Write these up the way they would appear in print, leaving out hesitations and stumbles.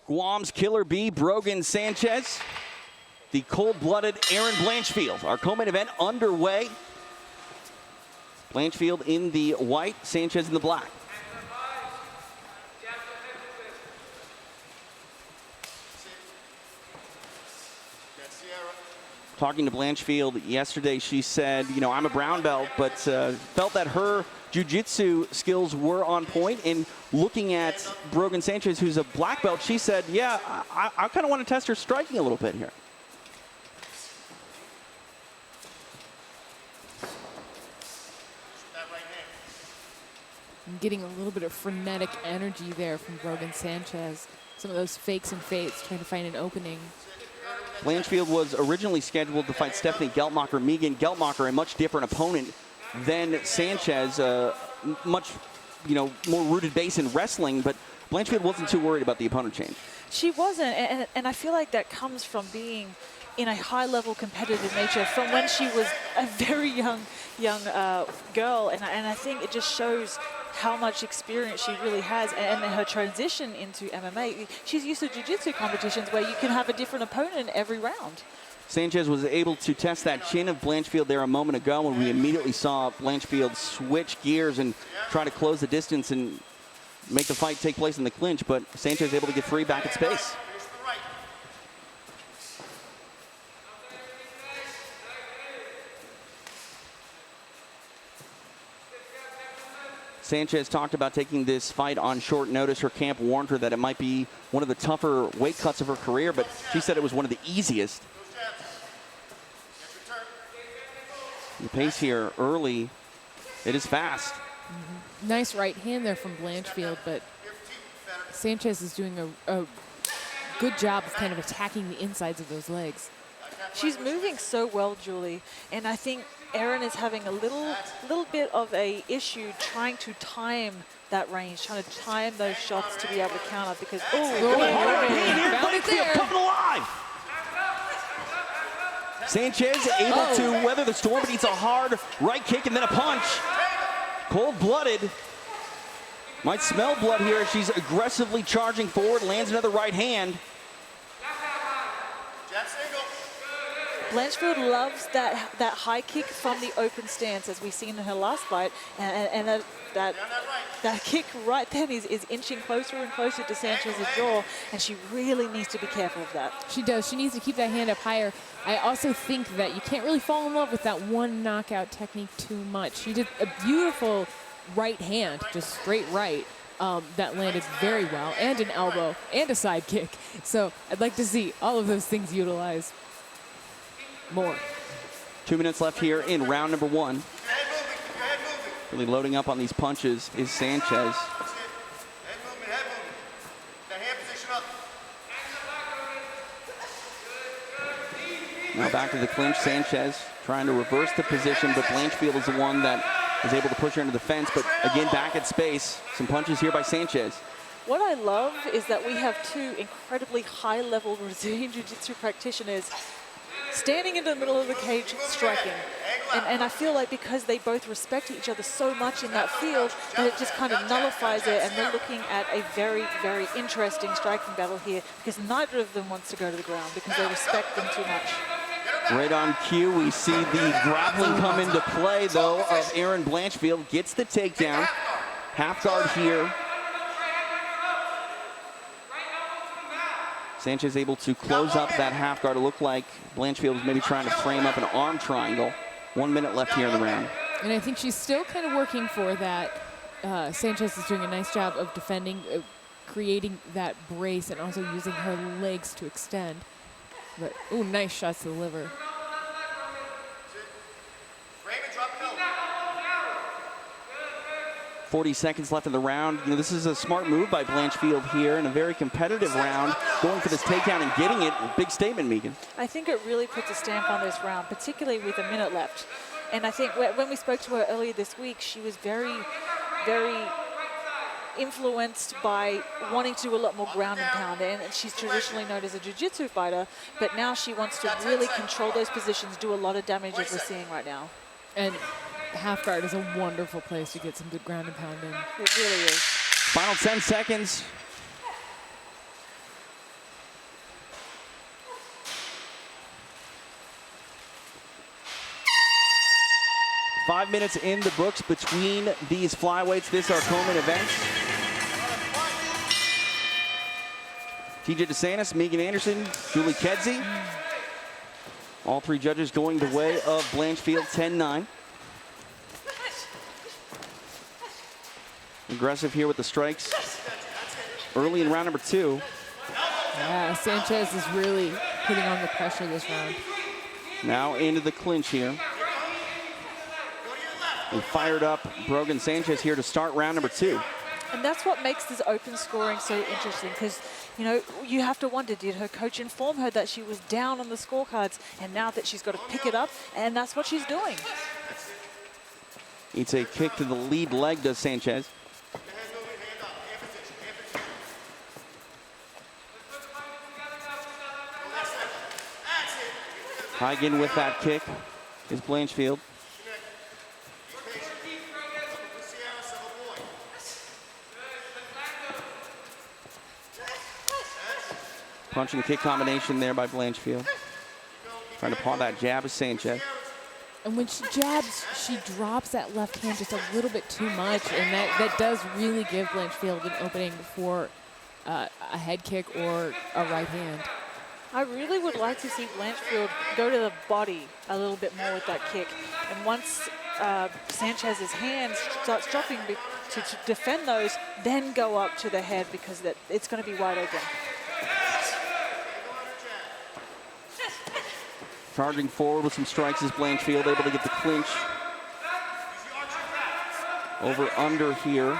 Guam's Killer Bee, Brogan Sanchez. The cold-blooded Erin Blanchfield. Our co-main event underway. Blanchfield in the white, Sanchez in the black. Talking to Blanchfield yesterday, she said, you know, I'm a brown belt, but felt that her jiu-jitsu skills were on point. And looking at Brogan Sanchez, who's a black belt, she said, yeah, I kind of want to test her striking a little bit here. I'm getting a little bit of frenetic energy there from Brogan Sanchez. Some of those fakes and fades, trying to find an opening. Blanchfield was originally scheduled to fight Stephanie Geltmacher-Megan. Geltmacher, a much different opponent than Sanchez, much, you know, more rooted base in wrestling, but Blanchfield wasn't too worried about the opponent change. She wasn't, and I feel like that comes from being in a high-level competitive nature from when she was a very young girl, and I think it just shows how much experience she really has, and her transition into MMA. She's used to jiu-jitsu competitions where you can have a different opponent every round. Sanchez was able to test that chin of Blanchfield there a moment ago when we immediately saw Blanchfield switch gears and try to close the distance and make the fight take place in the clinch, but Sanchez able to get free back at space. Sanchez talked about taking this fight on short notice. Her camp warned her that it might be one of the tougher weight cuts of her career, but she said it was one of the easiest. The pace here early, it is fast. Mm-hmm. Nice right hand there from Blanchfield, but Sanchez is doing a good job of kind of attacking the insides of those legs. She's moving so well, Julie, and I think Erin is having a little bit of a issue trying to time that range, trying to time those shots to be able to counter because, found it there. Coming alive. Sanchez able to weather the storm, but eats a hard right kick and then a punch. Cold-blooded. Might smell blood here as she's aggressively charging forward, lands another right hand. Blanchfield loves that high kick from the open stance, as we've seen in her last fight, and that kick right then is inching closer and closer to Sanchez's jaw, and she really needs to be careful of that. She does. She needs to keep that hand up higher. I also think that you can't really fall in love with that one knockout technique too much. She did a beautiful right hand, just straight right, that landed very well, and an elbow, and a side kick. So I'd like to see all of those things utilized more. 2 minutes left here in round number one. Really loading up on these punches is Sanchez. Now back to the clinch. Sanchez trying to reverse the position, but Blanchfield is the one that is able to push her into the fence, but again back at space. Some punches here by Sanchez. What I love is that we have two incredibly high-level Brazilian Jiu-Jitsu practitioners standing in the middle of the cage, striking. And I feel like because they both respect each other so much in that field, that it just kind of nullifies it, and we're looking at a very, very interesting striking battle here, because neither of them wants to go to the ground because they respect them too much. Right on cue, we see the grappling come into play, though, of Erin Blanchfield. Gets the takedown. Half guard here. Sanchez able to close up that half guard. It looked like Blanchfield was maybe trying to frame up an arm triangle. 1 minute left here in the round. And I think she's still kind of working for that. Sanchez is doing a nice job of defending, creating that brace, and also using her legs to extend. But, ooh, nice shots to the liver. 40 seconds left in the round. You know, this is a smart move by Blanchfield here in a very competitive round, going for this takedown and getting it. Big statement, Megan. I think it really puts a stamp on this round, particularly with a minute left. And I think when we spoke to her earlier this week, she was very, very influenced by wanting to do a lot more ground and pound, and she's traditionally known as a jiu-jitsu fighter, but now she wants to really control those positions, do a lot of damage as we're seeing right now. And half guard is a wonderful place to get some good ground and pound in. It really is. Final 10 seconds. 5 minutes in the books between these flyweights. This our co-main event. TJ DeSantis, Megan Anderson, Julie Kedzie. All three judges going the way of Blanchfield, 10-9. Aggressive here with the strikes early in round number 2. Yeah, Sanchez is really putting on the pressure this round. Now into the clinch here. And fired up Brogan Sanchez here to start round number 2. And that's what makes this open scoring so interesting, because, you know, you have to wonder, did her coach inform her that she was down on the scorecards, and now that she's got to pick it up, and that's what she's doing. Eats a kick to the lead leg, does Sanchez. Hagen with that kick is Blanchfield. Punch and kick combination there by Blanchfield. Trying to paw that jab of Sanchez. And when she jabs, she drops that left hand just a little bit too much, and that does really give Blanchfield an opening for a head kick or a right hand. I really would like to see Blanchfield go to the body a little bit more with that kick. And once Sanchez's hands starts dropping to defend those, then go up to the head, because it's going to be wide open. Charging forward with some strikes is Blanchfield, able to get the clinch. Over under here.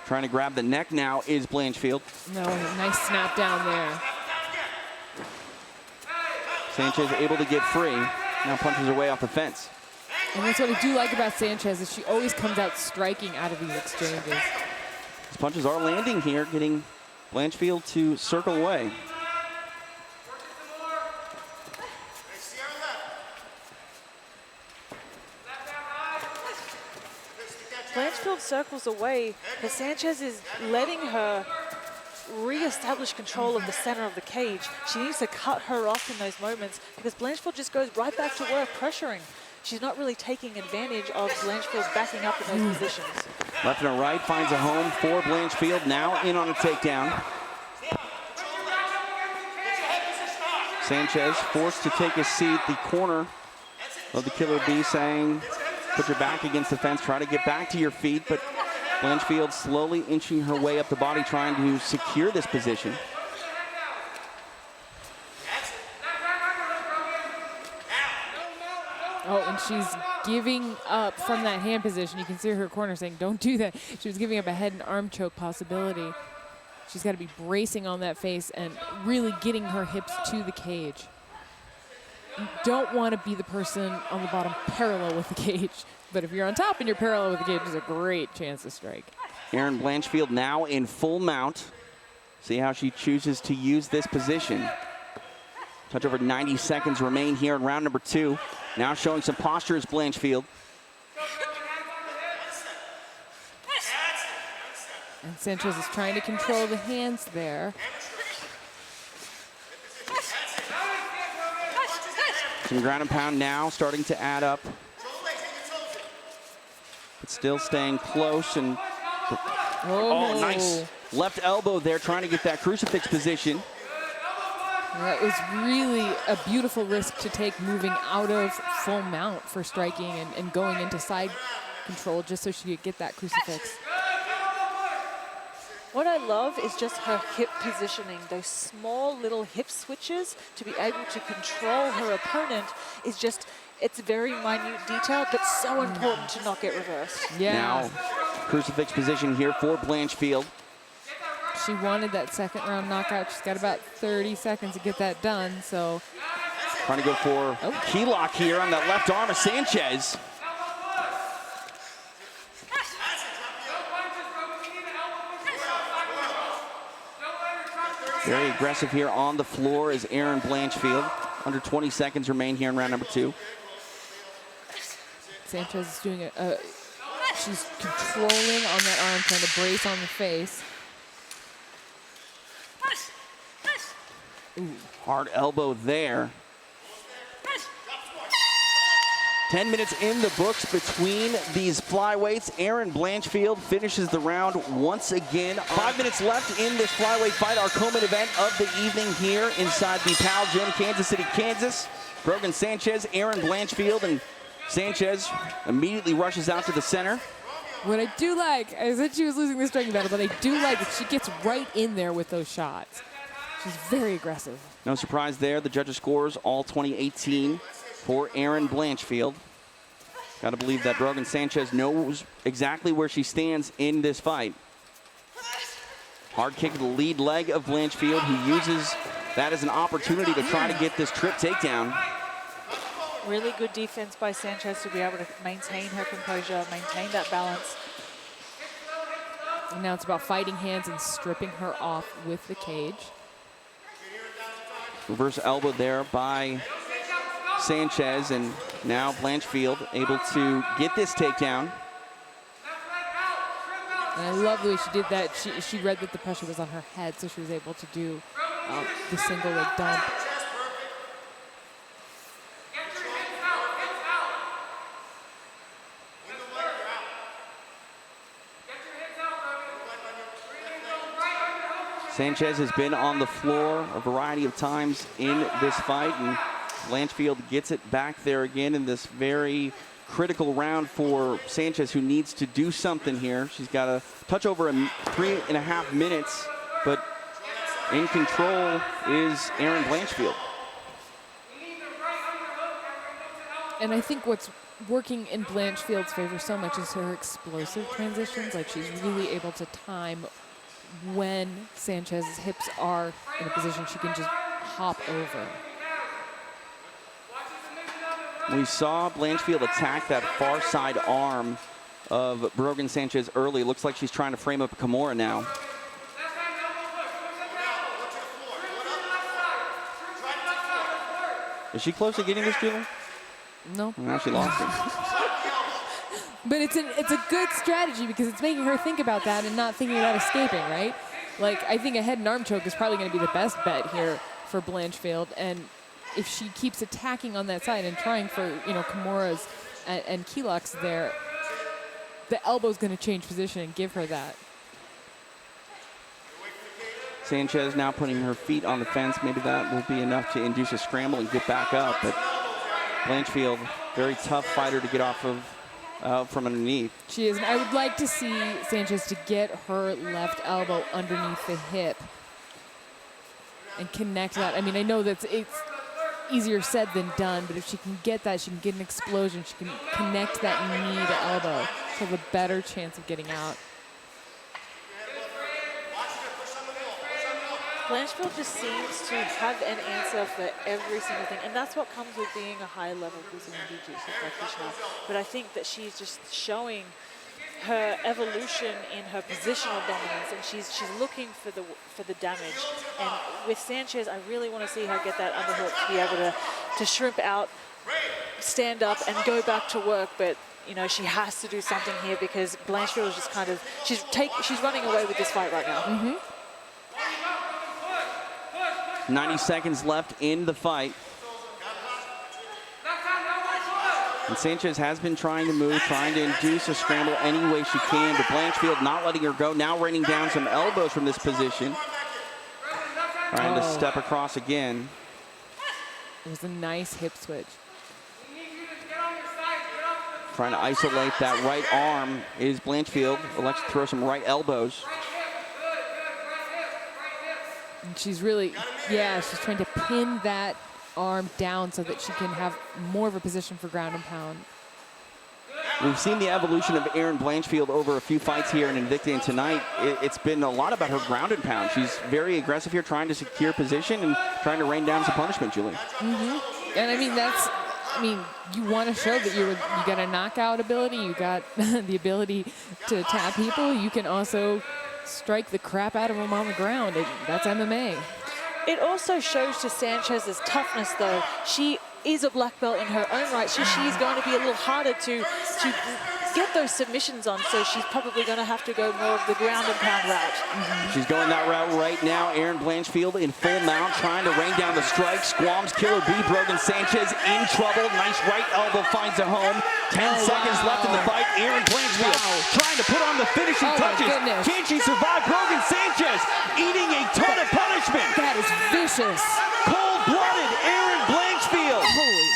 Trying to grab the neck now is Blanchfield. No, nice snap down there. Sanchez able to get free. Now punches her way off the fence. And that's what I do like about Sanchez, is she always comes out striking out of these exchanges. These punches are landing here, getting Blanchfield to circle away. Blanchfield circles away, but Sanchez is letting her re-establish control of the center of the cage. She needs to cut her off in those moments, because Blanchfield just goes right back to work pressuring. She's not really taking advantage of Blanchfield backing up in those positions. Left and a right finds a home for Blanchfield. Now in on a takedown. Sanchez forced to take a seat. The corner of the Killer Bee saying, put your back against the fence, try to get back to your feet, but Blanchfield slowly inching her way up the body, trying to secure this position. Oh, and she's giving up from that hand position. You can see her corner saying, don't do that. She was giving up a head and arm choke possibility. She's got to be bracing on that face and really getting her hips to the cage. You don't want to be the person on the bottom parallel with the cage, but if you're on top and you're parallel with the cage, there's a great chance to strike. Erin Blanchfield now in full mount. See how she chooses to use this position. Touch over 90 seconds remain here in round number 2. Now showing some posture is Blanchfield. And Sanchez is trying to control the hands there. Some ground and pound now starting to add up. But still staying close, and oh, nice left elbow there, trying to get that crucifix position. That was really a beautiful risk to take, moving out of full mount for striking and going into side control just so she could get that crucifix. What I love is just her hip positioning. Those small little hip switches to be able to control her opponent is just, it's very minute detail, but so important to not get reversed. Yeah. Now, crucifix position here for Blanchfield. She wanted that second round knockout. She's got about 30 seconds to get that done, so. Trying to go for key lock here on that left arm of Sanchez. Very aggressive here on the floor is Erin Blanchfield. Under 20 seconds remain here in round number 2. Sanchez is doing she's controlling on that arm, trying to brace on the face. Ooh. Hard elbow there. 10 minutes in the books between these flyweights. Erin Blanchfield finishes the round once again. 5 minutes left in this flyweight fight, our co-main event of the evening here inside the PAL Gym, Kansas City, Kansas. Brogan Sanchez, Erin Blanchfield, and Sanchez immediately rushes out to the center. What I do like, I said she was losing the striking battle, but I do like that she gets right in there with those shots. She's very aggressive. No surprise there. The judges' scores all 2018 for Erin Blanchfield. Got to believe that Brogan Sanchez knows exactly where she stands in this fight. Hard kick to the lead leg of Blanchfield, who uses that as an opportunity to try to get this trip takedown. Really good defense by Sanchez to be able to maintain her composure, maintain that balance. And now it's about fighting hands and stripping her off with the cage. Reverse elbow there by Sanchez, and now Blanchfield able to get this takedown. And I love the way she did that. She read that the pressure was on her head, so she was able to do the single leg dump. Sanchez has been on the floor a variety of times in this fight, and Blanchfield gets it back there again in this very critical round for Sanchez, who needs to do something here. She's got a touch over 3.5 minutes, but in control is Erin Blanchfield. And I think what's working in Blanchfield's favor so much is her explosive transitions. Like, she's really able to time when Sanchez's hips are in a position she can just hop over. We saw Blanchfield attack that far side arm of Brogan Sanchez early. Looks like she's trying to frame up a Kimura now. Is she close to getting this, Julie? No. Now she lost it. But it's a good strategy because it's making her think about that and not thinking about escaping, right? Like, I think a head and arm choke is probably going to be the best bet here for Blanchfield. And if she keeps attacking on that side and trying for, Kimuras and key locks there, the elbow's going to change position and give her that. Sanchez now putting her feet on the fence. Maybe that will be enough to induce a scramble and get back up. But Blanchfield, very tough fighter to get off of from underneath. She is. And I would like to see Sanchez to get her left elbow underneath the hip and connect that. I mean, I know that it's easier said than done, but if she can get that, she can get an explosion. She can connect that knee to elbow to have a better chance of getting out. Blanchfield just seems to have an answer for every single thing, and that's what comes with being a high-level Brazilian Jiu-Jitsu practitioner. But I think that she's just showing her evolution in her positional dominance, and she's looking for the damage. And with Sanchez, I really want to see her get that underhook to be able to shrimp out, stand up, and go back to work. But she has to do something here because Blanchfield is just kind of she's running away with this fight right now. Mm-hmm. 90 seconds left in the fight. And Sanchez has been trying to move, trying to induce a scramble any way she can, but Blanchfield not letting her go, now raining down some elbows from this position. Trying to step across again. It was a nice hip switch. Trying to isolate that right arm is Blanchfield. Elects to throw some right elbows. And she's really, she's trying to pin that arm down so that she can have more of a position for ground and pound. We've seen the evolution of Erin Blanchfield over a few fights here in Invicta, and tonight it's been a lot about her ground and pound. She's very aggressive here, trying to secure position and trying to rain down some punishment, Julie. Mm-hmm. And you want to show that you got a knockout ability, you got the ability to tap people. You can also strike the crap out of them on the ground. That's MMA. It also shows to Sanchez's toughness, though. She is a black belt in her own right, so she's going to be a little harder to get those submissions on, so she's probably going to have to go more of the ground and pound route. She's going that route right now. Erin Blanchfield in full mount, trying to rain down the strike. Squam's killer B. Brogan Sanchez in trouble. Nice right elbow finds a home. 10 seconds left in the fight. Erin Blanchfield trying to put on the finishing touches. Can she survive? Brogan Sanchez eating a ton of punishment. That is vicious. Cold-blooded Erin Blanchfield.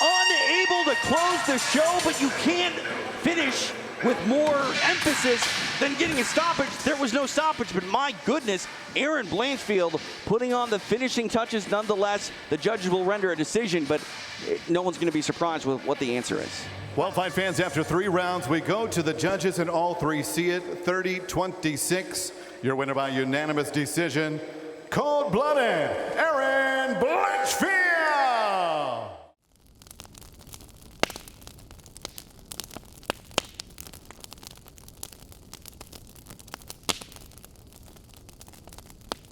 Unable to close the show, but you can't finish with more emphasis than getting a stoppage. There was no stoppage, but my goodness, Erin Blanchfield putting on the finishing touches nonetheless. The judges will render a decision, but no one's going to be surprised with what the answer is. Well, fight fans, after 3 rounds, we go to the judges, and all 3 see it 30-26. Your winner by unanimous decision, cold-blooded Erin Blanchfield.